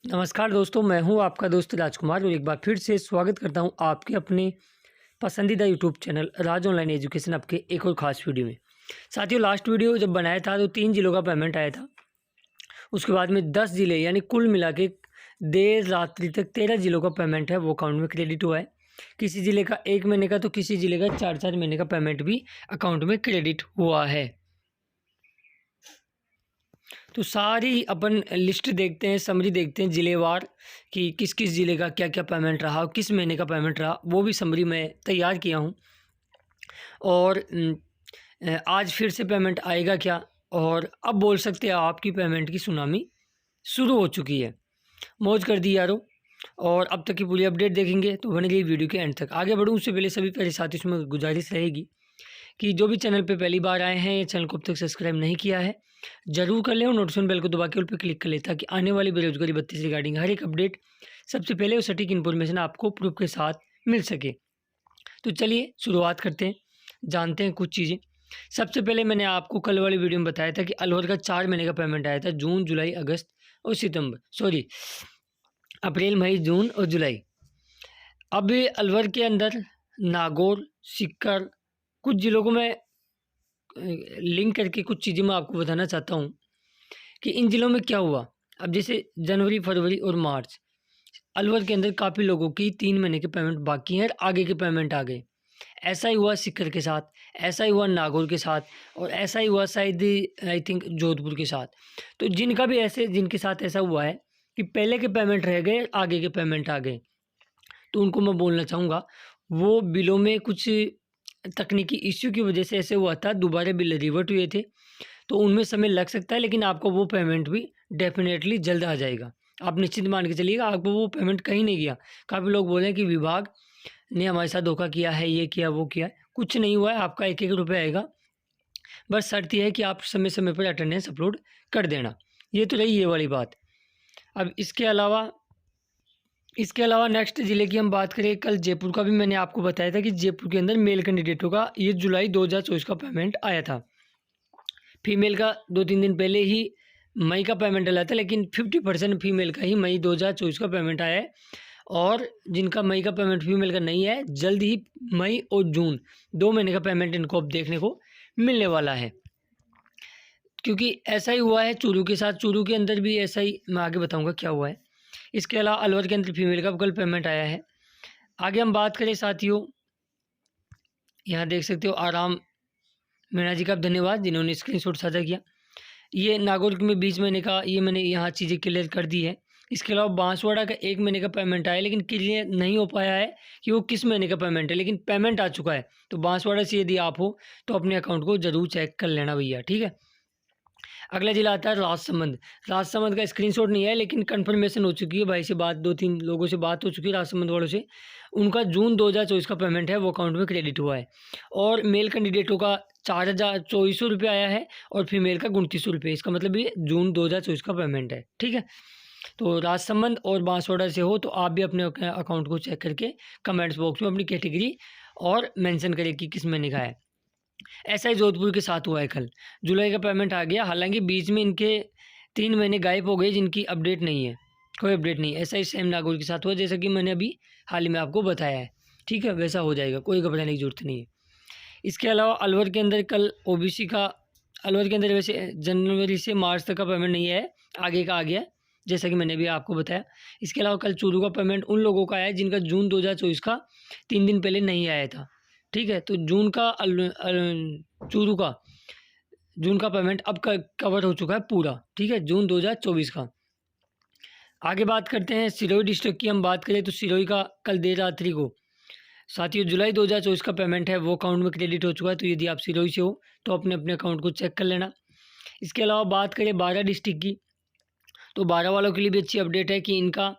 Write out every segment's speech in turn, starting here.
नमस्कार दोस्तों, मैं हूं आपका दोस्त राजकुमार और एक बार फिर से स्वागत करता हूं आपके अपने पसंदीदा यूट्यूब चैनल राज ऑनलाइन एजुकेशन आपके एक और ख़ास वीडियो में। साथियों, लास्ट वीडियो जब बनाया था तो 3 ज़िलों का पेमेंट आया था। उसके बाद में 10 ज़िले यानी कुल मिला के देर रात्रि तक 13 ज़िलों का पेमेंट है वो अकाउंट में क्रेडिट हुआ है। किसी ज़िले का 1 महीने का तो किसी ज़िले का 4-4 महीने का पेमेंट भी अकाउंट में क्रेडिट हुआ है। तो सारी अपन लिस्ट देखते हैं, समरी देखते हैं ज़िलेवार कि किस किस ज़िले का क्या क्या पेमेंट रहा और किस महीने का पेमेंट रहा, वो भी समरी मैं तैयार किया हूँ। और आज फिर से पेमेंट आएगा क्या, और अब बोल सकते हैं आपकी पेमेंट की सुनामी शुरू हो चुकी है। मौज कर दी यारो। और अब तक की पूरी अपडेट देखेंगे तो बने रहिए वीडियो के एंड तक। आगे बढ़ूँ उससे पहले सभी प्यारे साथियों में गुजारिश रहेगी कि जो भी चैनल पे पहली बार आए हैं, चैनल को अब तक सब्सक्राइब नहीं किया है ज़रूर कर लें और नोटिफिकेशन बेल को दबा के उस पर क्लिक कर लें ताकि आने वाली बेरोजगारी भत्ते से रिगार्डिंग हर एक अपडेट सबसे पहले और सटीक इन्फॉर्मेशन आपको प्रूफ के साथ मिल सके। तो चलिए शुरुआत करते हैं, जानते हैं कुछ चीज़ें। सबसे पहले मैंने आपको कल वाली वीडियो में बताया था कि अलवर का 4 महीने का पेमेंट आया था, जून, जुलाई, अगस्त और अप्रैल, मई, जून और जुलाई। अब अलवर के अंदर नागौर, सीकर, कुछ ज़िलों को मैं लिंक करके कुछ चीज़ें मैं आपको बताना चाहता हूँ कि इन ज़िलों में क्या हुआ। अब जैसे जनवरी, फरवरी और मार्च अलवर के अंदर काफ़ी लोगों की 3 महीने के पेमेंट बाकी हैं और आगे के पेमेंट आ गए। ऐसा ही हुआ सीकर के साथ, ऐसा ही हुआ नागौर के साथ और ऐसा ही हुआ शायद आई थिंक जोधपुर के साथ। तो जिनके साथ ऐसा हुआ है कि पहले के पेमेंट रह गए, आगे के पेमेंट आ गए, तो उनको मैं बोलना चाहूँगा वो बिलों में कुछ तकनीकी इश्यू की वजह से ऐसे हुआ था, दोबारा बिल रिवर्ट हुए थे, तो उनमें समय लग सकता है लेकिन आपको वो पेमेंट भी डेफ़िनेटली जल्द आ जाएगा। आप निश्चित मान के चलिएगा, आपको वो पेमेंट कहीं नहीं गया। काफ़ी लोग बोल रहे हैं कि विभाग ने हमारे साथ धोखा किया है, ये किया, वो किया है। कुछ नहीं हुआ है, आपका एक-एक रुपया आएगा। बस शर्त ये है कि आप समय-समय पर अटेंडेंस अपलोड कर देना। ये तो रही ये वाली बात। अब इसके अलावा नेक्स्ट ज़िले की हम बात करें, कल जयपुर का भी मैंने आपको बताया था कि जयपुर के अंदर मेल कैंडिडेटों का ये जुलाई 2024 का पेमेंट आया था। फीमेल का 2-3 दिन पहले ही मई का पेमेंट डला था, लेकिन 50% फीमेल का ही मई 2024 का पेमेंट आया है। और जिनका मई का पेमेंट फीमेल का नहीं है, जल्द ही मई और जून 2 महीने का पेमेंट इनको अब देखने को मिलने वाला है। क्योंकि ऐसा ही हुआ है चूरू के साथ, चूरू के अंदर भी ऐसा ही, मैं आगे बताऊँगा क्या हुआ है। इसके अलावा अलवर के अंदर फीमेल का कल पेमेंट आया है। आगे हम बात करें साथियों, यहाँ देख सकते हो आराम मीणा जी का धन्यवाद जिन्होंने स्क्रीनशॉट साझा किया। ये नागौर में 20 महीने का, ये मैंने यहाँ चीज़ें क्लियर कर दी है। इसके अलावा बांसवाड़ा का 1 महीने का पेमेंट आया, लेकिन क्लियर नहीं हो पाया है कि वो किस महीने का पेमेंट है, लेकिन पेमेंट आ चुका है। तो बांसवाड़ा से यदि आप हो तो अपने अकाउंट को ज़रूर चेक कर लेना भैया, ठीक है। अगला जिला आता है राजसमंद। राजसमंद का स्क्रीनशॉट नहीं है लेकिन कन्फर्मेशन हो चुकी है, भाई से बात, 2-3 लोगों से बात हो चुकी है राजसमंद वालों से। उनका जून 2024 का पेमेंट है वो अकाउंट में क्रेडिट हुआ है। और मेल कैंडिडेटों का 4,024 रुपये आया है और फीमेल का 29 रुपये। इसका मतलब ये जून 2024 का पेमेंट है, ठीक है। तो राजसमंद और बांसवाड़ा से हो तो आप भी अपने अकाउंट को चेक करके कमेंट्स बॉक्स में अपनी कैटेगरी और मेंशन करें कि किस महीने का है। ऐसा ही जोधपुर के साथ हुआ है कल। जुलाई का पेमेंट आ गया, हालाँकि बीच में इनके 3 महीने गायब हो गए जिनकी अपडेट नहीं है, कोई अपडेट नहीं है। ऐसा ही सेम नागौर के साथ हुआ जैसा कि मैंने अभी हाल ही में आपको बताया है, ठीक है। वैसा हो जाएगा, कोई घबराने की ज़रूरत नहीं है। इसके अलावा अलवर के अंदर कल ओबीसी का, अलवर के अंदर वैसे जनवरी से मार्च तक का पेमेंट नहीं है, आगे का आ गया जैसा कि मैंने भी आपको बताया। इसके अलावा कल चूरू का पेमेंट उन लोगों का आया है जिनका जून 2024 का 3 दिन पहले नहीं आया था, ठीक है। तो चूरू का जून का पेमेंट अब कवर हो चुका है पूरा, ठीक है, जून 2024 का। आगे बात करते हैं सिरोही डिस्ट्रिक्ट की। हम बात करें तो सिरोही का कल देर रात्रि को साथियों जुलाई 2024 का पेमेंट है वो अकाउंट में क्रेडिट हो चुका है। तो यदि आप सिरोही से हो तो अपने अपने अकाउंट को चेक कर लेना। इसके अलावा बात करें बारा डिस्ट्रिक्ट की, तो बारा वालों के लिए भी अच्छी अपडेट है कि इनका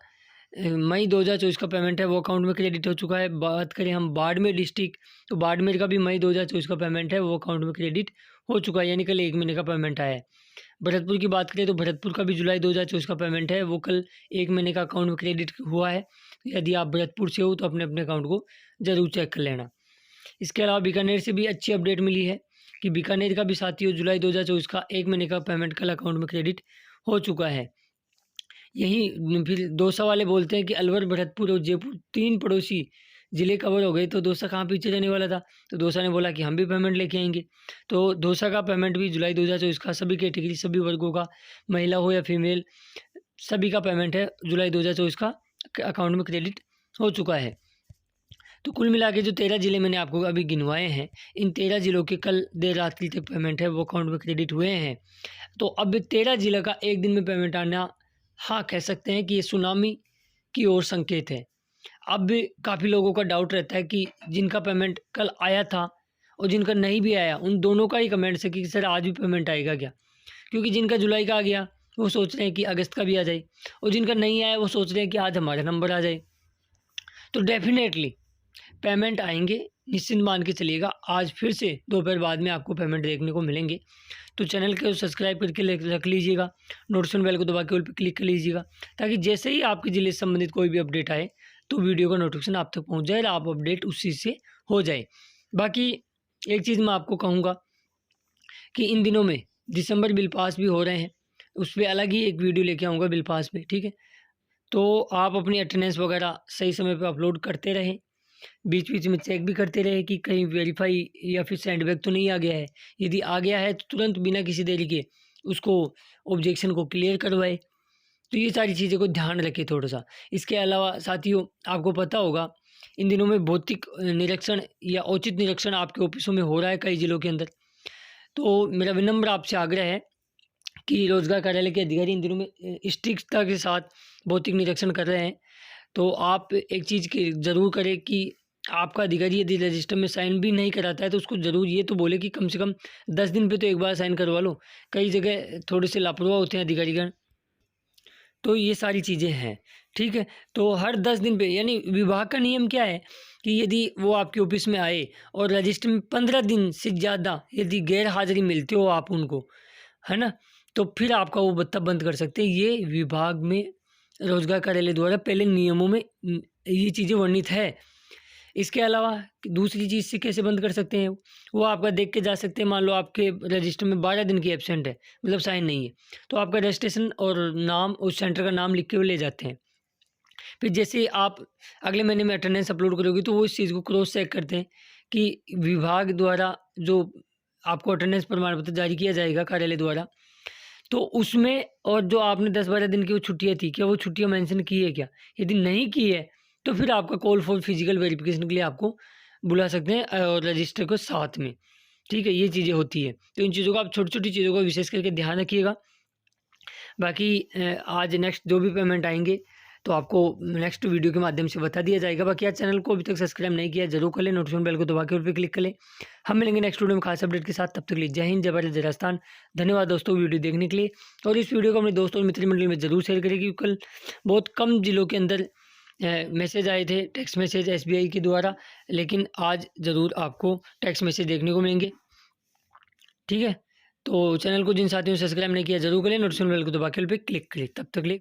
मई 2024 का पेमेंट है वो अकाउंट में क्रेडिट हो चुका है। बात करें हम बाड़मेर डिस्ट्रिक्ट, तो बाड़मेर का भी मई 2024 का पेमेंट है वो अकाउंट में क्रेडिट हो चुका है, यानी कल 1 महीने का पेमेंट आया है। भरतपुर की बात करें तो भरतपुर का भी जुलाई 2024 का पेमेंट है वो कल 1 महीने का अकाउंट में क्रेडिट हुआ है। यदि आप भरतपुर से हो तो अपने अपने अकाउंट को ज़रूर चेक कर लेना। इसके अलावा बीकानेर से भी अच्छी अपडेट मिली है कि बीकानेर का भी साथियों जुलाई 2024 का 1 महीने का पेमेंट कल अकाउंट में क्रेडिट हो चुका है। यहीं फिर दौसा वाले बोलते हैं कि अलवर, भरतपुर और जयपुर 3 पड़ोसी ज़िले कवर हो गए, तो दौसा कहाँ पीछे रहने वाला था। तो दौसा ने बोला कि हम भी पेमेंट लेके आएँगे। तो दौसा का पेमेंट भी जुलाई 2024 का सभी कैटेगरी, सभी वर्गों का, महिला हो या फीमेल, सभी का पेमेंट है जुलाई 2024 का अकाउंट में क्रेडिट हो चुका है। तो कुल मिला के जो 13 ज़िले मैंने आपको अभी गिनवाए हैं, इन 13 ज़िलों के कल देर रात्रि तक पेमेंट है वो अकाउंट में क्रेडिट हुए हैं। तो अब 13 ज़िलों का एक दिन में पेमेंट आना, हाँ, कह सकते हैं कि ये सुनामी की ओर संकेत है। अब काफ़ी लोगों का डाउट रहता है कि जिनका पेमेंट कल आया था और जिनका नहीं भी आया, उन दोनों का ही कमेंट्स है कि सर आज भी पेमेंट आएगा क्या? क्योंकि जिनका जुलाई का आ गया वो सोच रहे हैं कि अगस्त का भी आ जाए, और जिनका नहीं आया वो सोच रहे हैं कि आज हमारा नंबर आ जाए। तो डेफिनेटली पेमेंट आएंगे, निश्चिंत मान के चलिएगा। आज फिर से दोपहर बाद में आपको पेमेंट देखने को मिलेंगे। तो चैनल को सब्सक्राइब करके रख लीजिएगा, नोटिफिकेशन बेल को दबा के ऑल पे क्लिक कर लीजिएगा, ताकि जैसे ही आपके ज़िले से संबंधित कोई भी अपडेट आए तो वीडियो का नोटिफिकेशन आप तक पहुंच जाए और आप अपडेट उस चीज़ से हो जाए। बाकी एक चीज़ मैं आपको कहूँगा कि इन दिनों में दिसंबर बिल पास भी हो रहे हैं, उस पर अलग ही एक वीडियो लेके आऊँगा बिल पास पे, ठीक है। तो आप अपनी अटेंडेंस वगैरह सही समय पे अपलोड करते रहें, बीच बीच में चेक भी करते रहे कि कहीं वेरीफाई या फिर सेंड बैक तो नहीं आ गया है। यदि आ गया है तो तुरंत बिना किसी देरी के उसको ऑब्जेक्शन को क्लियर करवाए। तो ये सारी चीज़ों को ध्यान रखें थोड़ा सा। इसके अलावा साथियों, आपको पता होगा इन दिनों में भौतिक निरीक्षण या औचित्य निरीक्षण आपके ऑफिसों में हो रहा है कई जिलों के अंदर। तो मेरा विनम्र आपसे आग्रह है कि रोजगार कार्यालय के अधिकारी इन दिनों में स्ट्रिक्टता के साथ भौतिक निरीक्षण कर रहे हैं। तो आप एक चीज़ की ज़रूर करें कि आपका अधिकारी यदि रजिस्टर में साइन भी नहीं कराता है तो उसको ज़रूर ये तो बोले कि कम से कम 10 दिन पे तो एक बार साइन करवा लो। कई जगह थोड़े से लापरवाह होते हैं अधिकारीगण। तो ये सारी चीज़ें हैं, ठीक है। तो हर 10 दिन पे, यानी विभाग का नियम क्या है कि यदि वो आपके ऑफिस में आए और रजिस्टर में 15 दिन से ज़्यादा यदि गैर हाज़िरी मिलते हो आप उनको, है ना, तो फिर आपका वो भत्ता बंद कर सकते हैं। ये विभाग में रोजगार कार्यालय द्वारा पहले नियमों में ये चीज़ें वर्णित है। इसके अलावा दूसरी चीज़ से कैसे बंद कर सकते हैं, वो आपका देख के जा सकते हैं। मान लो आपके रजिस्टर में 12 दिन की एब्सेंट है, मतलब साइन नहीं है, तो आपका रजिस्ट्रेशन और नाम, उस सेंटर का नाम लिख के वो ले जाते हैं। फिर जैसे आप अगले महीने में अटेंडेंस अपलोड करोगे तो वो इस चीज़ को क्रॉस चेक करते हैं कि विभाग द्वारा जो आपको अटेंडेंस प्रमाण पत्र जारी किया जाएगा कार्यालय द्वारा, तो उसमें और जो आपने 10-12 दिन की वो छुट्टियाँ थी, क्या वो छुट्टियाँ मेंशन की है क्या? यदि नहीं की है, तो फिर आपका कॉल फॉर फिजिकल वेरिफिकेशन के लिए आपको बुला सकते हैं और रजिस्टर को साथ में, ठीक है? ये चीज़ें होती है। तो इन चीज़ों को आप छोटी-छोटी चीज़ों का विशेष करके ध्यान रखिएगा। बाकी आज नेक्स्ट जो भी पेमेंट आएँगे तो आपको नेक्स्ट वीडियो के माध्यम से बता दिया जाएगा। बाकी आज चैनल को अभी तक सब्सक्राइब नहीं किया ज़रूर कर लें, नोटिफिकेशन बेल को दबा के उस पे क्लिक कर लें। हम मिलेंगे नेक्स्ट वीडियो में खास अपडेट के साथ। तब तक के लिए जय हिंद, जय भारत, जय राजस्थान। धन्यवाद दोस्तों वीडियो देखने के लिए, और इस वीडियो को अपने दोस्तों और मित्र मंडली में ज़रूर शेयर करें, क्योंकि कल बहुत कम जिलों के अंदर मैसेज आए थे, टेक्स्ट मैसेज SBI के द्वारा, लेकिन आज ज़रूर आपको टेक्स्ट मैसेज देखने को मिलेंगे, ठीक है। तो चैनल को जिन साथियों ने सब्सक्राइब नहीं किया ज़रूर करें, नोटिफिकेशन बेल को दबा के उस पे क्लिक करें। तब तक के लिए